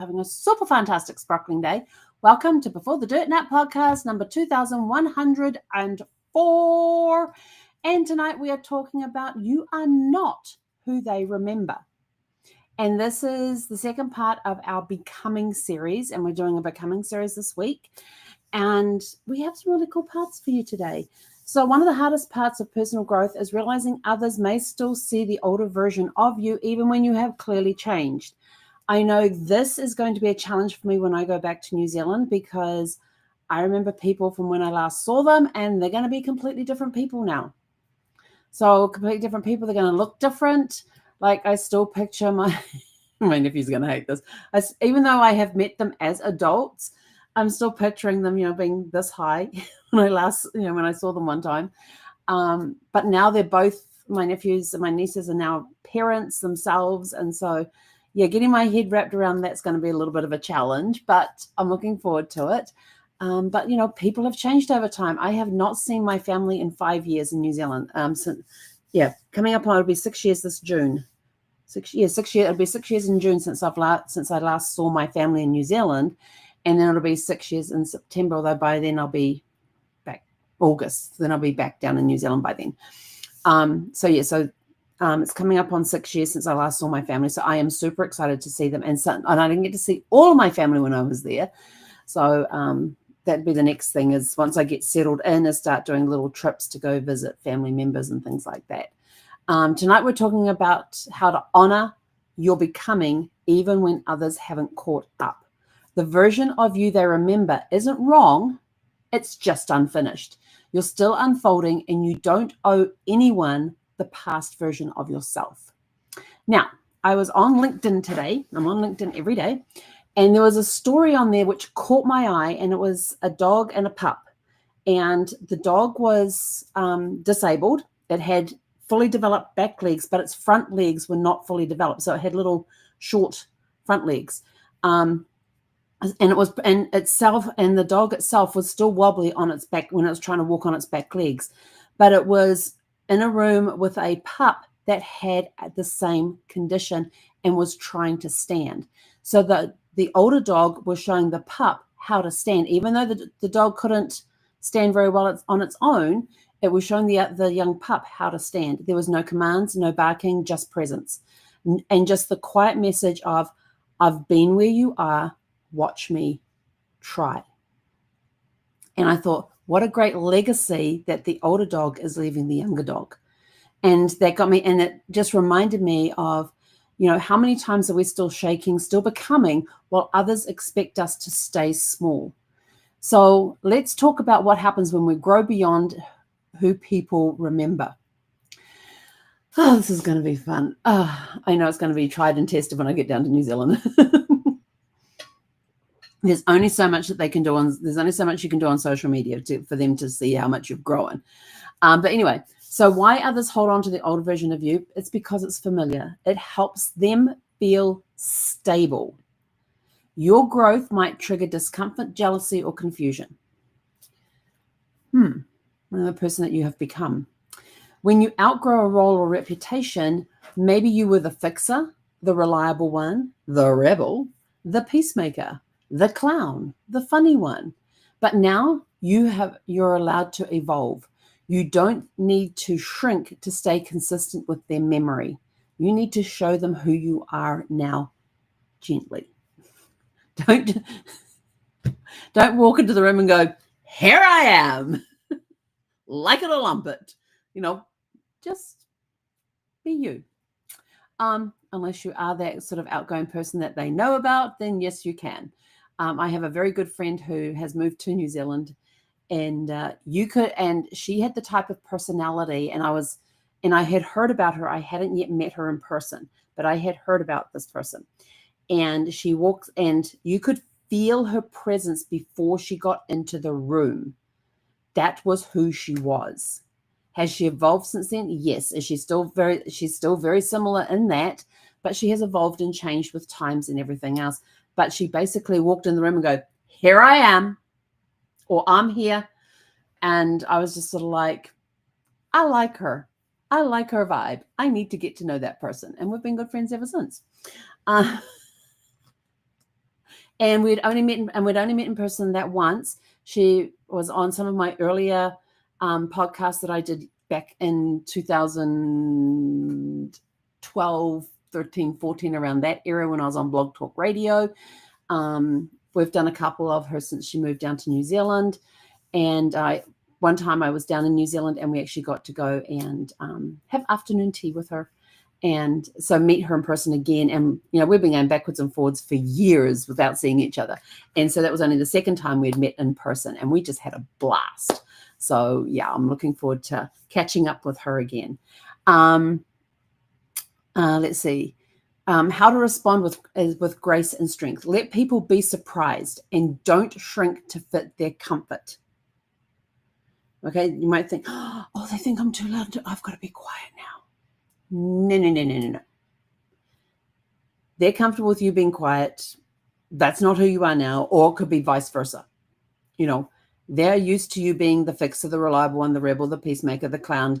Having a super fantastic sparkling day. Welcome to Before the Dirt Nap podcast number 2104. And tonight we are talking about you are not who they remember. And this is the second part of our Becoming series. And we're doing a Becoming series this week. And we have some really cool parts for you today. So one of the hardest parts of personal growth is realizing others may still see the older version of you even when you have clearly changed. I know this is going to be a challenge for me when I go back to New Zealand because I remember people from when I last saw them and they're going to be completely different people now. So completely different people. They're going to look different. Like I still picture my nephew's going to hate this. Even though I have met them as adults, I'm still picturing them, being this high when I saw them one time. But now they're both, my nephews and my nieces are now parents themselves. And so getting my head wrapped around that's going to be a little bit of a challenge, but I'm looking forward to it. But people have changed over time. I have not seen my family in 5 years in New Zealand. Coming up on, it'll be 6 years this June. 6 years. It'll be 6 years in June since I last saw my family in New Zealand, and then it'll be 6 years in September. Although by then I'll be back August. Then I'll be back down in New Zealand by then. It's coming up on 6 years since I last saw my family. So I am super excited to see them. And I didn't get to see all of my family when I was there. So that'd be the next thing is once I get settled in is start doing little trips to go visit family members and things like that. Tonight we're talking about how to honor your becoming even when others haven't caught up. The version of you they remember isn't wrong. It's just unfinished. You're still unfolding and you don't owe anyone the past version of yourself. Now, I was on LinkedIn today. I'm on LinkedIn every day. And there was a story on there which caught my eye, and it was a dog and a pup. And the dog was disabled. It had fully developed back legs, but its front legs were not fully developed. So it had little short front legs. And the dog itself was still wobbly on its back when it was trying to walk on its back legs. But it was in a room with a pup that had the same condition and was trying to stand. So the older dog was showing the pup how to stand. Even though the dog couldn't stand very well on its own, it was showing the young pup how to stand. There was no commands, no barking, just presence. And just the quiet message of, I've been where you are, watch me try. And I thought, what a great legacy that the older dog is leaving the younger dog. And that got me, and it just reminded me of, how many times are we still shaking, still becoming, while others expect us to stay small. So let's talk about what happens when we grow beyond who people remember. Oh, this is going to be fun. I know it's going to be tried and tested when I get down to New Zealand. There's only so much that they can do there's only so much you can do on social media for them to see how much you've grown. But anyway, so why others hold on to the older version of you? It's because it's familiar. It helps them feel stable. Your growth might trigger discomfort, jealousy, or confusion. The person that you have become. When you outgrow a role or reputation, maybe you were the fixer, the reliable one, the rebel, the peacemaker, the clown, the funny one. But now you're allowed to evolve. You don't need to shrink to stay consistent with their memory. You need to show them who you are now gently. Don't walk into the room and go, here I am, like it or lump it. Just be you. Unless you are that sort of outgoing person that they know about, then yes, you can. I have a very good friend who has moved to New Zealand, and she had the type of personality, and I had heard about her. I hadn't yet met her in person, but I had heard about this person. And she walks, and you could feel her presence before she got into the room. That was who she was. Has she evolved since then? Yes. She's still very similar in that, but she has evolved and changed with times and everything else. But she basically walked in the room and go, here I am, or I'm here. And I was just sort of like, I like her. I like her vibe. I need to get to know that person. And we've been good friends ever since. And we'd only met in person that once. She was on some of my earlier podcasts that I did back in 2012, 13, 14, around that era when I was on Blog Talk Radio. We've done a couple of her since she moved down to New Zealand. And one time I was down in New Zealand and we actually got to go and have afternoon tea with her. And so meet her in person again. And, we've been going backwards and forwards for years without seeing each other. And so that was only the second time we'd met in person, and we just had a blast. So, yeah, I'm looking forward to catching up with her again. Let's see. How to respond with grace and strength. Let people be surprised and don't shrink to fit their comfort. Okay, you might think, oh, they think I'm too loud. I've got to be quiet now. No. They're comfortable with you being quiet. That's not who you are now, or it could be vice versa. They're used to you being the fixer, the reliable one, the rebel, the peacemaker, the clown,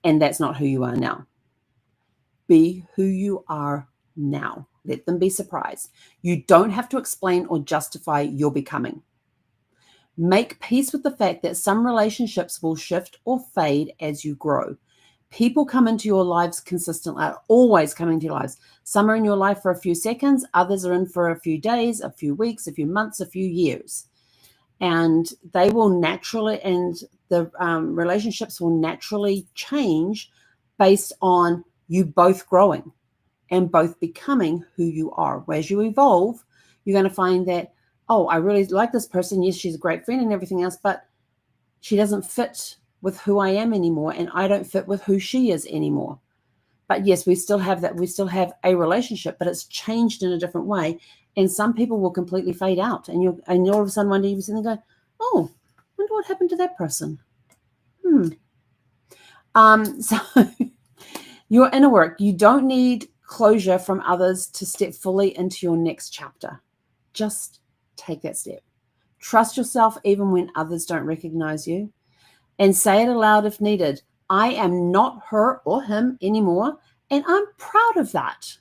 and that's not who you are now. Be who you are now. Let them be surprised. You don't have to explain or justify your becoming. Make peace with the fact that some relationships will shift or fade as you grow. People come into your lives consistently, are always coming into your lives. Some are in your life for a few seconds, others are in for a few days, a few weeks, a few months, a few years. And they will naturally, and the relationships will naturally change based on you both growing and both becoming who you are. As you evolve, you're going to find that, oh, I really like this person. Yes, she's a great friend and everything else, but she doesn't fit with who I am anymore, and I don't fit with who she is anymore. But yes, we still have that. We still have a relationship, but it's changed in a different way. And some people will completely fade out, and all of a sudden one day you're sitting there going, oh, I wonder what happened to that person. So your inner work, you don't need closure from others to step fully into your next chapter. Just take that step. Trust yourself even when others don't recognize you, and say it aloud if needed. I am not her or him anymore, and I'm proud of that.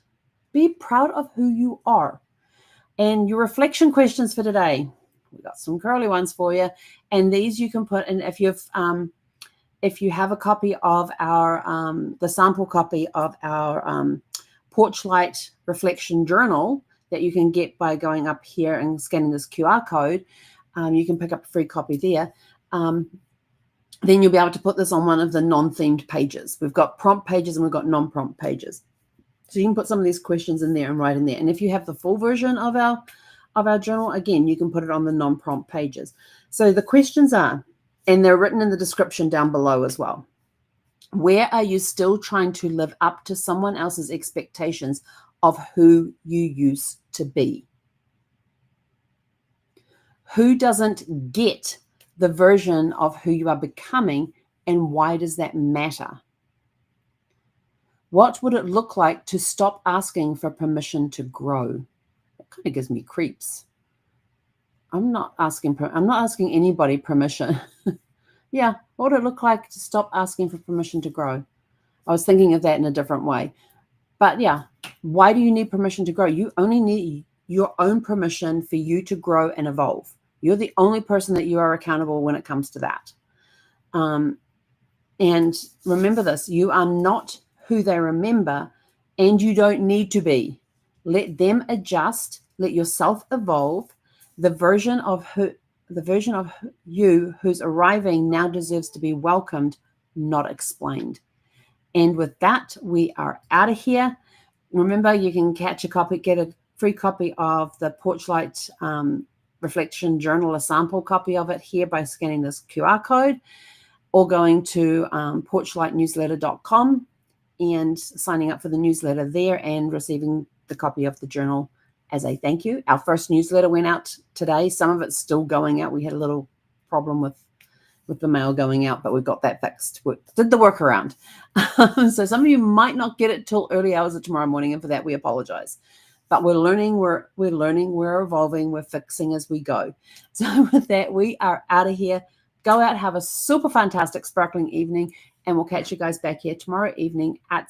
Be proud of who you are. And your reflection questions for today, we've got some curly ones for you, and these you can put in if you have a copy of our the sample copy of our Porch Light Reflection Journal that you can get by going up here and scanning this QR code. You can pick up a free copy there. Then you'll be able to put this on one of the non-themed pages. We've got prompt pages and we've got non-prompt pages. So you can put some of these questions in there and write in there. And if you have the full version of our journal, again, you can put it on the non-prompt pages. So the questions are, and they're written in the description down below as well. Where are you still trying to live up to someone else's expectations of who you used to be? Who doesn't get the version of who you are becoming, and why does that matter? What would it look like to stop asking for permission to grow? That kind of gives me creeps. I'm not asking anybody permission. Yeah, what would it look like to stop asking for permission to grow? I was thinking of that in a different way. But yeah, why do you need permission to grow? You only need your own permission for you to grow and evolve. You're the only person that you are accountable when it comes to that. And remember this, you are not who they remember, and you don't need to be. Let them adjust, let yourself evolve. The version of you who's arriving now deserves to be welcomed, not explained. And with that, we are out of here. Remember, you can get a free copy of the Porch Light Reflection Journal, a sample copy of it here by scanning this QR code, or going to porchlightnewsletter.com and signing up for the newsletter there and receiving the copy of the journal as a thank you. Our first newsletter went out today. Some of it's still going out. We had a little problem with the mail going out, but we've got that fixed. We did the workaround. So some of you might not get it till early hours of tomorrow morning, and for that we apologize. But we're learning, we're evolving, we're fixing as we go. So with that, we are out of here. Go out, have a super fantastic, sparkling evening, and we'll catch you guys back here tomorrow evening at